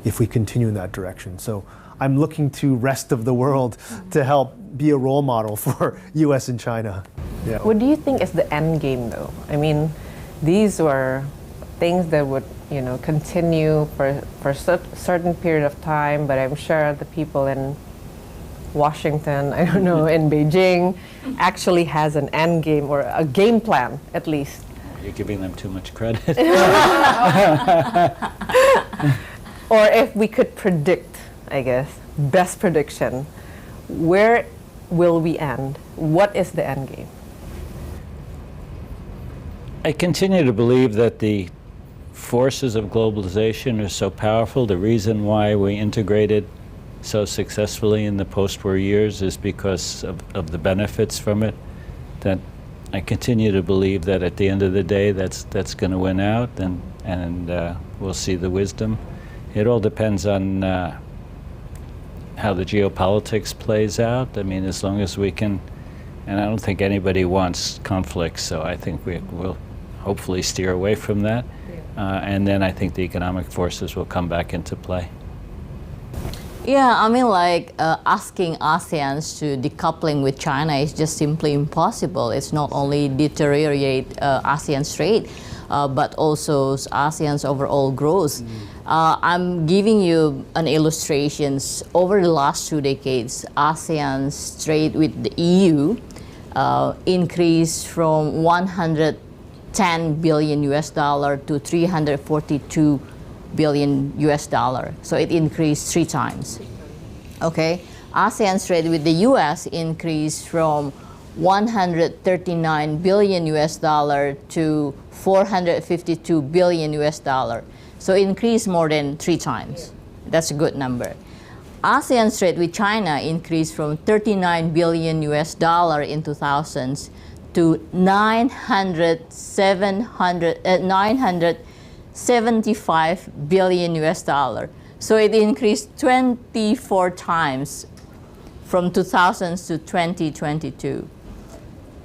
[SPEAKER 3] if we continue in that direction. So I'm looking to rest of the world to help be a role model for US and China. Yeah.
[SPEAKER 1] What do you think is the end game, though? I mean, these were things that would, continue for a certain period of time, but I'm sure the people in Washington, I don't know, in Beijing, actually has an end game or a game plan, at least.
[SPEAKER 2] You're giving them too much credit.
[SPEAKER 1] Or if we could predict, I guess, best prediction, where will we end? What is the end game?
[SPEAKER 2] I continue to believe that the forces of globalization are so powerful. The reason why we integrated so successfully in the post-war years is because of the benefits from it. That I continue to believe that at the end of the day, that's going to win out, and we'll see the wisdom. It all depends on how the geopolitics plays out. I mean, as long as we can, and I don't think anybody wants conflict, so I think we will hopefully steer away from that. And then I think the economic forces will come back into play.
[SPEAKER 4] Yeah, I mean, like asking ASEAN to decoupling with China is just simply impossible. It's not only deteriorate ASEAN's trade, but also ASEAN's overall growth. I'm giving you an illustration. Over the last 2 decades, ASEAN's trade with the EU increased from 110 billion US dollar to 342 billion US dollar. So it increased 3 times. Okay, ASEAN's trade with the US increased from 139 billion US dollar to 452 billion US dollar. So it increased more than 3 times. That's a good number. ASEAN's trade with China increased from 39 billion US dollar in 2000s to 975 billion US dollar. So it increased 24 times from 2000s to 2022.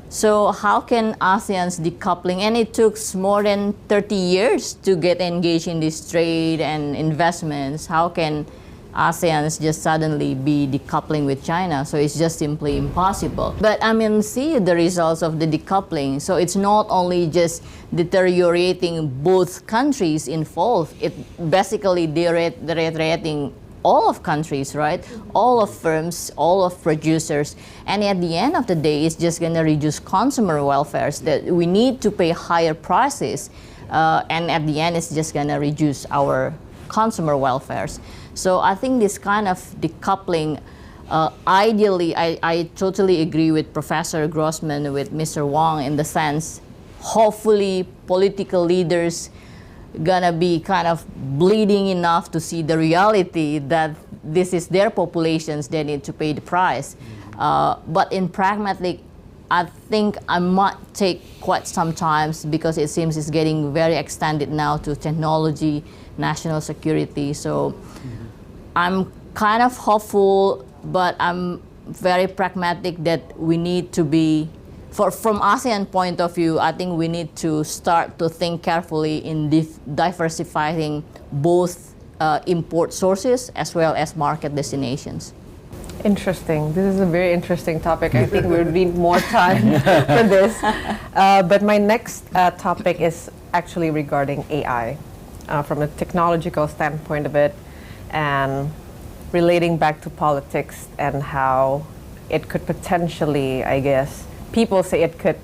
[SPEAKER 4] So how can ASEAN's decoupling, and it took more than 30 years to get engaged in this trade and investments, how can ASEAN's just suddenly be decoupling with China? So it's just simply impossible. But I mean, see the results of the decoupling. So it's not only just deteriorating both countries involved, it basically deteriorating all of countries, right? All of firms, all of producers. And at the end of the day, it's just gonna reduce consumer welfares, that we need to pay higher prices. And at the end, it's just gonna reduce our consumer welfares. So I think this kind of decoupling, ideally, I totally agree with Professor Grossman, with Mr. Wong, in the sense, hopefully political leaders gonna be kind of bleeding enough to see the reality that this is their populations, they need to pay the price. But in pragmatic, I think I might take quite some time, because it seems it's getting very extended now to technology, national security. So I'm kind of hopeful, but I'm very pragmatic that we need to be, from ASEAN point of view, I think we need to start to think carefully in diversifying both import sources as well as market destinations.
[SPEAKER 1] Interesting. This is a very interesting topic. I think we would need more time for this. But my next topic is actually regarding AI, from a technological standpoint of it, and relating back to politics and how it could potentially, I guess, people say it could,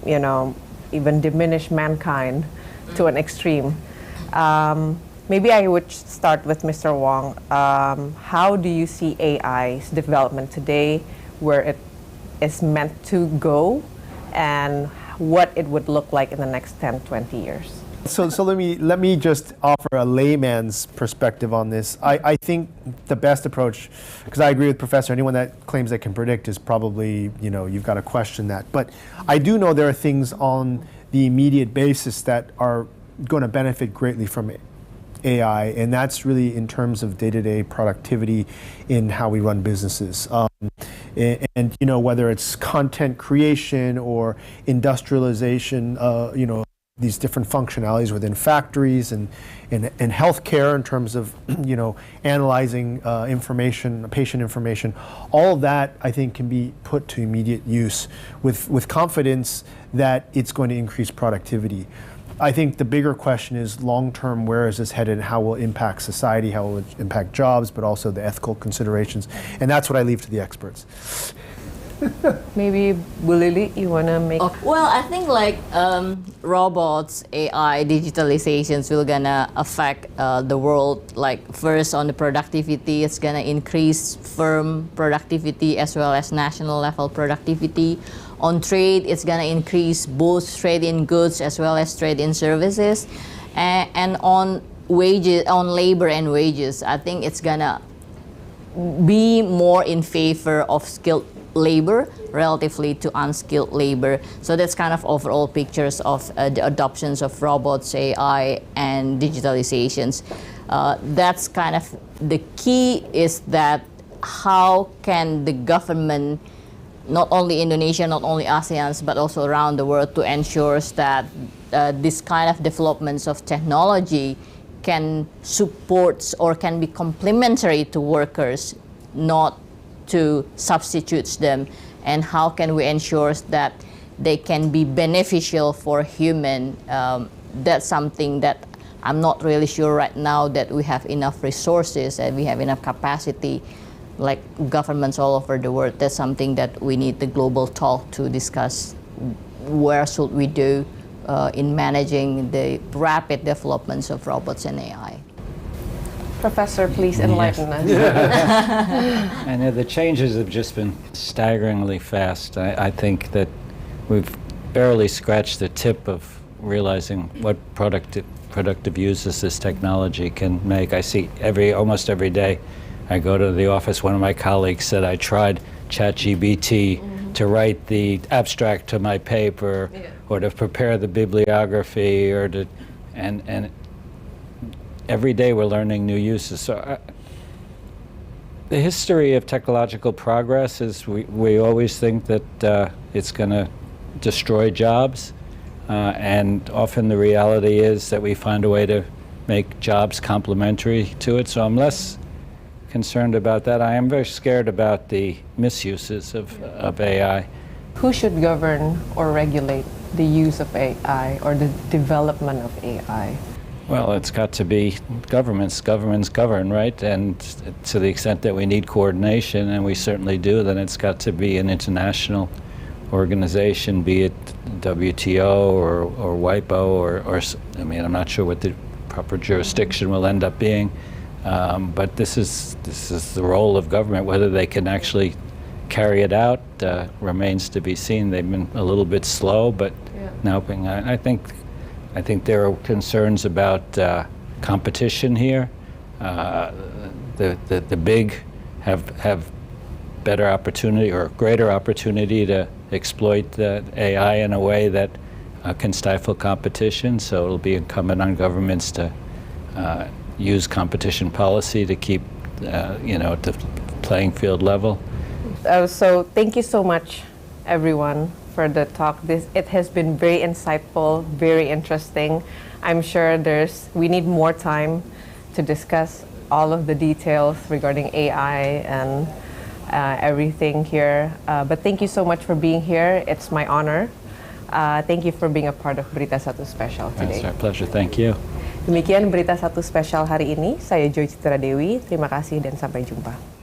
[SPEAKER 1] even diminish mankind to an extreme. Maybe I would start with Mr. Wong. How do you see AI's development today, where it is meant to go, and what it would look like in the next 10, 20 years?
[SPEAKER 3] So let me just offer a layman's perspective on this. I think the best approach, because I agree with Professor, anyone that claims they can predict is probably, you've got to question that. But I do know there are things on the immediate basis that are going to benefit greatly from AI, and that's really in terms of day-to-day productivity in how we run businesses. And whether it's content creation or industrialization, these different functionalities within factories and healthcare in terms of analyzing information, patient information, all of that I think can be put to immediate use with confidence that it's going to increase productivity. I think the bigger question is long-term, where is this headed and how will it impact society, how will it impact jobs, but also the ethical considerations. And that's what I leave to the experts.
[SPEAKER 1] Maybe, Bu Lily, you want to make...
[SPEAKER 4] Well, I think robots, AI, digitalizations will gonna affect the world. First on the productivity, it's gonna increase firm productivity as well as national level productivity. On trade, it's gonna increase both trade in goods as well as trade in services. And on wages, on labor and wages, I think it's gonna be more in favor of skilled labor relatively to unskilled labor. So that's kind of overall pictures of the adoptions of robots, AI, and digitalizations. That's kind of the key, is that how can the government, not only Indonesia, not only ASEAN, but also around the world, to ensure that this kind of developments of technology can support or can be complementary to workers, not to substitute them, and how can we ensure that they can be beneficial for human. That's something that I'm not really sure right now that we have enough resources and we have enough capacity, like governments all over the world. That's something that we need the global talk to discuss. Where should we do in managing the rapid developments of robots and AI?
[SPEAKER 1] Professor, please enlighten us.
[SPEAKER 2] I know the changes have just been staggeringly fast. I think that we've barely scratched the tip of realizing what productive uses this technology can make. I see almost every day I go to the office, one of my colleagues said I tried ChatGPT to write the abstract to my paper or to prepare the bibliography and every day we're learning new uses. So the history of technological progress is we always think that it's going to destroy jobs, and often the reality is that we find a way to make jobs complementary to it. So I'm less concerned about that. I am very scared about the misuses of AI.
[SPEAKER 1] Who should govern or regulate the use of AI or the development of AI?
[SPEAKER 2] Well, it's got to be governments. Governments govern, right? And to the extent that we need coordination, and we certainly do, then it's got to be an international organization, be it WTO or WIPO or I mean, I'm not sure what the proper jurisdiction will end up being, but this is the role of government. Whether they can actually carry it out remains to be seen. They've been a little bit slow, but now I think there are concerns about competition here. The big have better opportunity or greater opportunity to exploit the AI in a way that can stifle competition. So it'll be incumbent on governments to use competition policy to keep the playing field level.
[SPEAKER 1] So thank you so much, everyone, for the talk. It has been very insightful, very interesting. I'm sure we need more time to discuss all of the details regarding AI and everything here. But thank you so much for being here. It's my honor. Thank you for being a part of BeritaSatu Spesial today.
[SPEAKER 2] It's our pleasure. Thank you.
[SPEAKER 1] Demikian BeritaSatu Spesial hari ini. Saya Joy Citra Dewi. Terima kasih dan sampai jumpa.